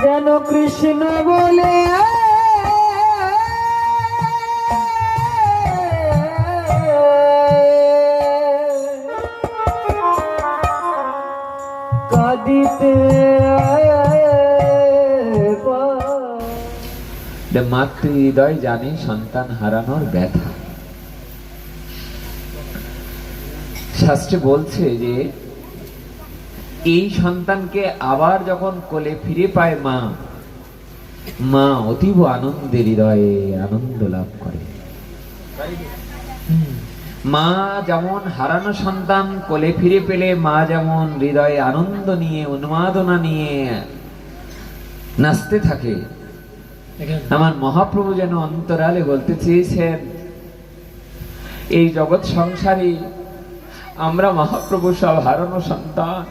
যেন কৃষ্ণ বলে কাঁদিতে মাতৃ হৃদয় জানে সন্তান হারানোর ব্যথা। শাস্ত্রে বলছে যে এই সন্তানকে আবার যখন কোলে ফিরে পায় মা, মা অতীব আনন্দের হৃদয়ে আনন্দ লাভ করে। মা যেমন হারানো সন্তান কোলে ফিরে পেলে মা যেমন হৃদয়ে আনন্দ নিয়ে উন্মাদনা নিয়ে নাচতে থাকে, আমার মহাপ্রভু যেন অন্তরালে বলতে চেয়েছেন এই জগৎ সংসারে আমরা মহাপ্রভু সব হারানো সন্তান।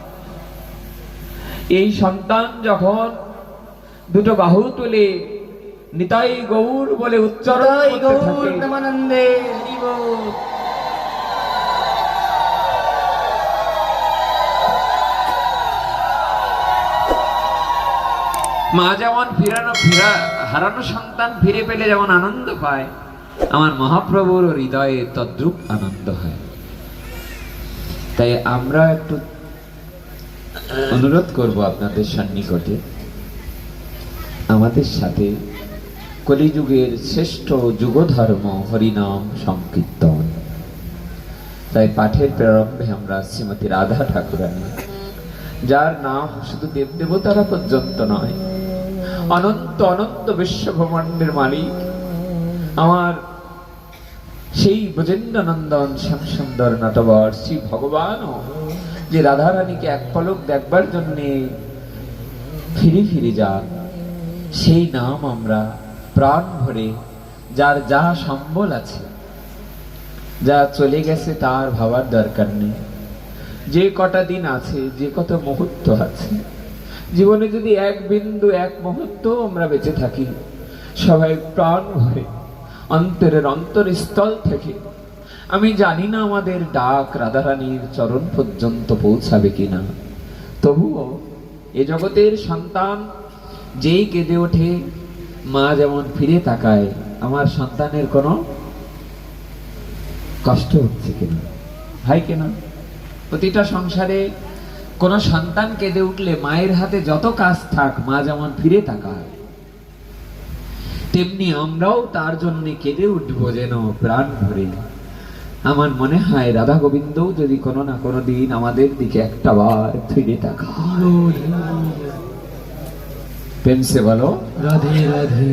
এই সন্তান যখন দুটো বাহু তুলে নিতাই গৌর বলে উচ্চারণ করতে থাকে, মা যেমন হারানো সন্তান ফিরে পেলে যেমন আনন্দ পায়, আমার মহাপ্রভুর হৃদয়ে তদ্রূপ আনন্দ হয়। তাই আমরা একটু অনুরোধ করব আপনাদের সন্নিকটে, আমাদের সাথে কলিযুগের শ্রেষ্ঠ যুগধর্ম হরিনাম সংকীর্তন। তাই পাঠের প্রারম্ভে আমরা শ্রীমতী রাধা ঠাকুরানী, যার নাম শুধু দেবদেবতারা পর্যন্ত নয়, অনন্ত অনন্ত বিশ্বব্রহ্মাণ্ডের মালিক আমার সেই ব্রজেন্দ্রনন্দন শ্যামসুন্দর নটবর শ্রী ভগবানও যে রাধারানীকে এক পলক দেখবার জন্য ফিরে ফিরে যান, সেই নাম আমরা প্রাণ ভরে, যার যা সম্বল আছে, যা চলে গেছে তার ভাবার দরকার নেই। যে কটা দিন আছে, যে কত মুহূর্ত আছে জীবনে, যদি এক বিন্দু এক মুহূর্ত আমরা বেঁচে থাকি, সবাই প্রাণ ভরে অন্তরের অন্তরস্থল থেকে, আমি জানি না আমাদের ডাক রাধারানীর চরণ পর্যন্ত পৌঁছাবে কিনা, তবুও এ জগতের সন্তান যেই কেঁদে ওঠে, মা যেমন ফিরে তাকায় আমার সন্তানের কোনো কষ্ট হচ্ছে কিনা, হয় কিনা। প্রতিটা সংসারে কোন সন্তান কেঁদে উঠলে মায়ের হাতে যত কাজ থাক, মা যেমন ফিরে তাকায়, তেমনি আমরাও তার জন্য কেঁদে উঠবো যেন প্রাণ ভরে। আমার মনে হয় রাধা গোবিন্দ যদি কোনো না কোনো দিন আমাদের দিকে একটা বার ফিরে তাকায়, প্রেমসে বলো রাধে রাধে।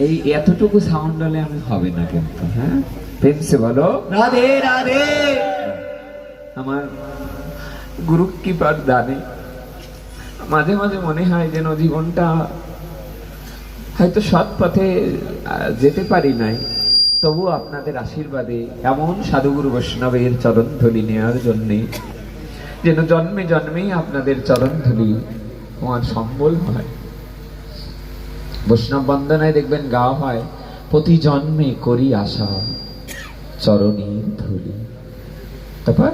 এই এতটুকু সাউন্ড হলে আমি হবে না কিন্তু, হ্যাঁ, প্রেমসে বলো রাধে রাধে। আমার গুরু কৃপার দানে মাঝে মাঝে মনে হয় যেন জীবনটা হয়তো সৎ পথে যেতে পারি নাই, তবু আপনাদের আশীর্বাদে এমন সাধুগুরু বৈষ্ণবের চরণ ধুলি নেওয়ার জন্যে যেন জন্মে জন্মেই আপনাদের চরণ ধুলি আমার সম্বল হয়। বৈষ্ণব বন্দনায় দেখবেন গাওয়া হয়, প্রতি জন্মে করি আশা চরণের ধুলি। তারপর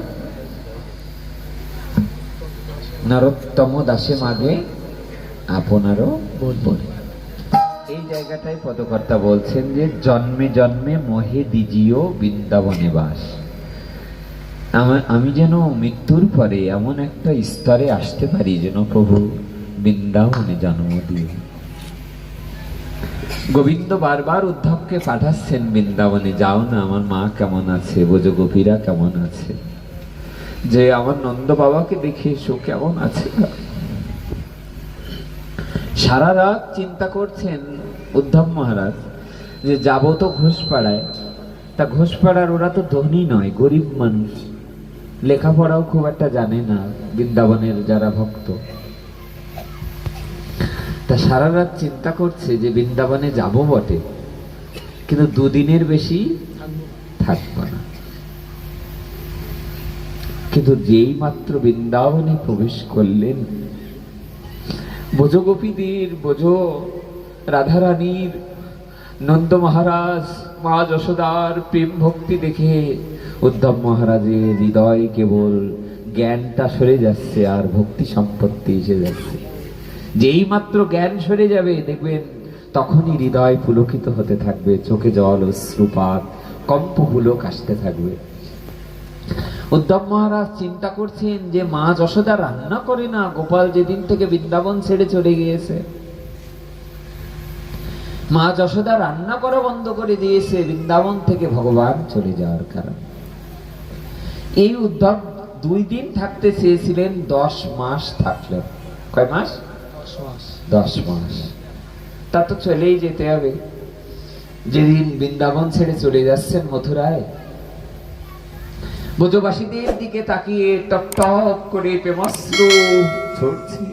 নরোত্তম দাসে মাগে আপনারও বলে। এই জায়গাটায় পদকর্তা বলছেন যে জন্মে জন্মে মোহে দিজিও বৃন্দাবনে বাস। আমি যেন মৃত্যুর পরে এমন একটা স্তরে আসতে পারি যেন প্রভু বৃন্দাবনে জন্ম দিয়ে। গোবিন্দ বারবার উদ্ধবকে পাঠাচ্ছেন বৃন্দাবনে, যাও না, আমার মা কেমন আছে, বোঝ গোপীরা কেমন আছে, যে আমার নন্দ বাবাকে দেখে এসো কেমন আছে। সারা রাত চিন্তা করছেন উদ্ধব মহারাজ যে যাব তো ঘোষপাড়ায়, তা ঘোষপাড়ার ওরা তো ধনী নয়, গরিব মানুষ, লেখাপড়াও খুব একটা জানে না বৃন্দাবনের যারা ভক্ত। তা সারা রাত চিন্তা করছে যে বৃন্দাবনে যাব বটে, কিন্তু দুদিনের বেশি থাকবো না। কিন্তু যেই মাত্র বৃন্দাবনে প্রবেশ করলেন, বোঝো গোপীদের, বোঝো রাধারানীর, নন্দ মহারাজ, মা যশোদার প্রেম ভক্তি দেখে উদ্ধব মহারাজের হৃদয় কেবল জ্ঞানটা সরে যাচ্ছে আর ভক্তি সম্পত্তি এসে যাচ্ছে। যেই মাত্র জ্ঞান সরে যাবে দেখবেন তখনই হৃদয় পুলকিত হতে থাকবে, চোখে জল অশ্রুপাত কম্প পুলক আসতে থাকবে। উদ্ধব মহারাজ চিন্তা করছেন যে মা যশোদা রান্না করে না, গোপাল যেদিন থেকে বৃন্দাবন ছেড়ে চলে গিয়েছে, মা যশোদা রান্না করা বন্ধ করে দিয়েছে বৃন্দাবন থেকে ভগবান চলে যাওয়ার কারণে। এই উদ্ধব 2 দিন থাকতে চেয়েছিলেন, 10 মাস থাকলেন। কয় মাস? 10 মাস। তা তো চলেই যেতে হবে। যেদিন বৃন্দাবন ছেড়ে চলে যাচ্ছেন মথুরায়, ব্রজবাসীদের দিকে তাকিয়ে টপ টপ করে প্রেমাশ্রু ঝরছে।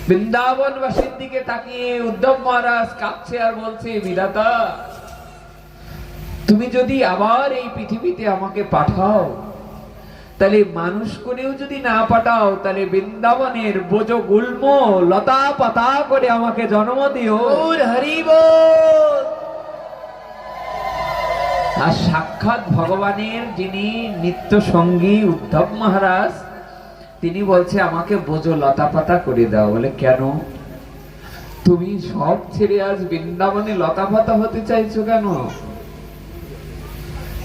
বৃন্দাবনবাসীর দিকে তাকিয়ে উদ্ধব মহারাজ কাঁদছে আর বলছে, বিধাতা তুমি যদি আবার এই পৃথিবীতে আমাকে পাঠাও, তাহলে মানুষ করেও যদি না পাঠাও, তাহলে বৃন্দাবনের বোজ গুল্ম লতা পাতা করে আমাকে জন্ম দিও। হরি বল। আর সাক্ষাৎ ভগবানের যিনি নিত্য সঙ্গী উদ্ধব মহারাজ, তিনি বলছে আমাকে বোজ লতা পাতা করে দাও। বলে কেন? তুমি সব ছেড়ে আজ বৃন্দাবনে লতা পাতা হতে চাইছো কেন?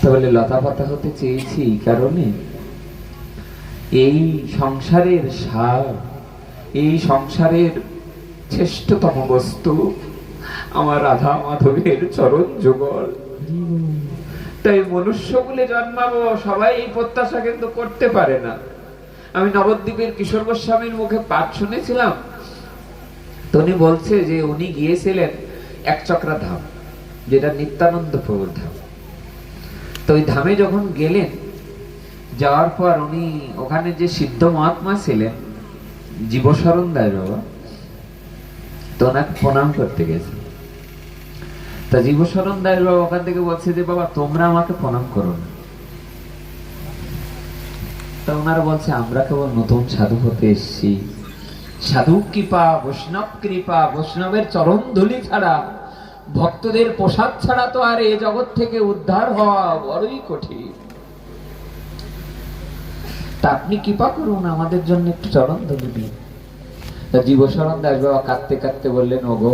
তাহলে লতা পাতা হতে চেয়েছি কারণে এই সংসারের সার, এই সংসারের শ্রেষ্ঠতম বস্তু আমার রাধা মাধবের চরণ যুগল। তাই মনুষ্য বলে জন্মাবো, সবাই এই প্রত্যাশা কিন্তু করতে পারে না। আমি নবদ্বীপের কিশোর গোস্বামীর মুখে পাঠ শুনেছিলাম, তো উনি বলছে যে উনি গিয়েছিলেন একচক্রা ধাম, যেটা নিত্যানন্দ প্রভুর ধাম। তো ওই ধামে যখন গেলেন, যাওয়ার পর উনি ওখানে যে সিদ্ধ মহাত্মা ছিলেন জীবশরণ দাস বাবা, তো ওনাকে প্রণাম করতে গেছে। তা জীবশরণ দাস বাবা ওখান থেকে বলছে যে বাবা তোমরা আমাকে প্রণাম করো না। তা ওনারা বলছে আমরা কেবল নতুন সাধু হতে এসেছি, সাধু কৃপা, বৈষ্ণব কৃপা, বৈষ্ণবের চরণ ধুলি ছাড়া, ভক্তদের প্রসাদ ছাড়া তো আর এ জগৎ থেকে উদ্ধার হওয়া বড়ই কঠিন। তা আপনি কৃপা করুন, আমাদের জন্য একটু চরণ ধুলি দিন। তা জীবশরণ দাস বাবা কাঁদতে কাঁদতে বললেন, ওগো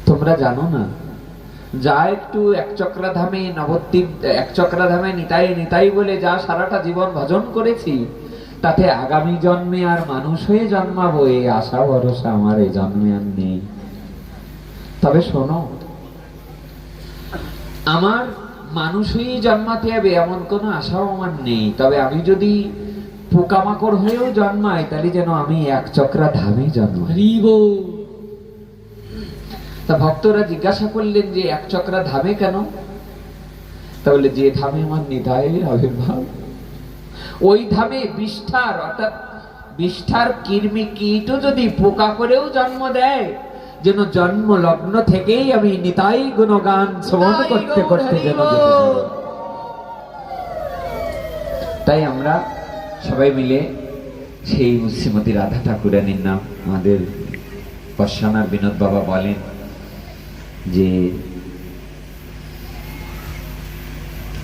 তোমরা জানো না, যা একটু একচক্রা ধামে নবদ্বীপ একচক্রা ধামে নিতাই নিতাই বলে যা সারাটা জীবন ভজন করেছি, তাতে আগামী জন্মে আর মানুষ হয়ে জন্মাবো এই আশা ভরসা আমার এই জন্মে আর নেই। তবে শোনো, আমার মানুষ হয়েই জন্মাতে হবে এমন কোনো আশাও আমার নেই। তবে আমি যদি পোকামাকড় হয়েও জন্মাই, তাহলে যেন আমি একচক্রা ধামে জন্মাই। তা ভক্তরা জিজ্ঞাসা করলেন যে একচক্রা ধামে কেন? তাহলে যে ধামে আমার নিতাইয়ের আবির্ভাব, ওই ধামে বিষ্ঠার অর্থাৎ বিষ্ঠার কৃমি কীটও যদি পোকা করেও জন্ম দেয়, যেন জন্ম লগ্ন থেকেই আমি নিতাই গুণগান শ্রবণ করতে করতে যেন। তাই আমরা সবাই মিলে সেই শ্রীমতী রাধা ঠাকুরানীর নাম, আমাদের পশ্চানার বিনোদ বাবা বলেন যে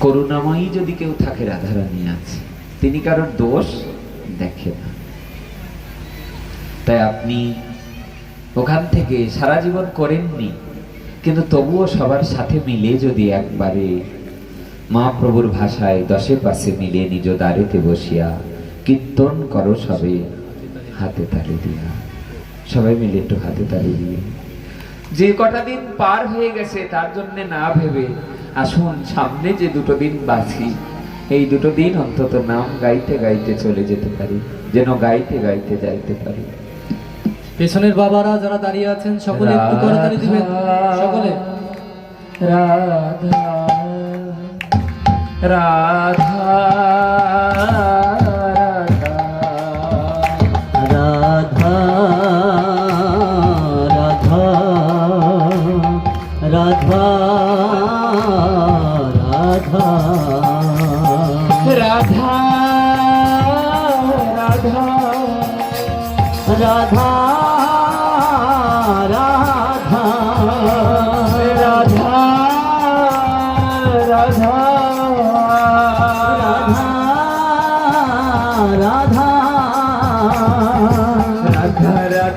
করুণাময়ী যদি কেউ থাকে রাধারানী আছে, তিনি কারোর দোষ দেখে না। তাই আপনি ওখান থেকে সারা জীবন করেননি, কিন্তু তবুও সবার সাথে মিলে যদি একবারে মহাপ্রভুর ভাষায় 10 পাশে মিলে নিজ দ্বারেতে বসিয়া কীর্তন করো সবে হাতে তালি দিয়া, সবাই মিলে একটু হাতে তালি দিয়ে যে কটা দিন পার হয়ে গেছে তার জন্য না ভেবে আসুন সামনে যে 2 দিন বাকি, এই 2 দিন অন্তত নাম গাইতে গাইতে চলে যেতে পারি, যেন গাইতে গাইতে যাইতে পারি। পেছনের বাবারা যারা দাঁড়িয়ে আছেন সকলে একটু করতালি দিবেন। সকলে রাধা রাধা রাধা রাধা রাধা রাধা রাধা রাধা রাধা রাধা রাধা রাধা রাধা রাধা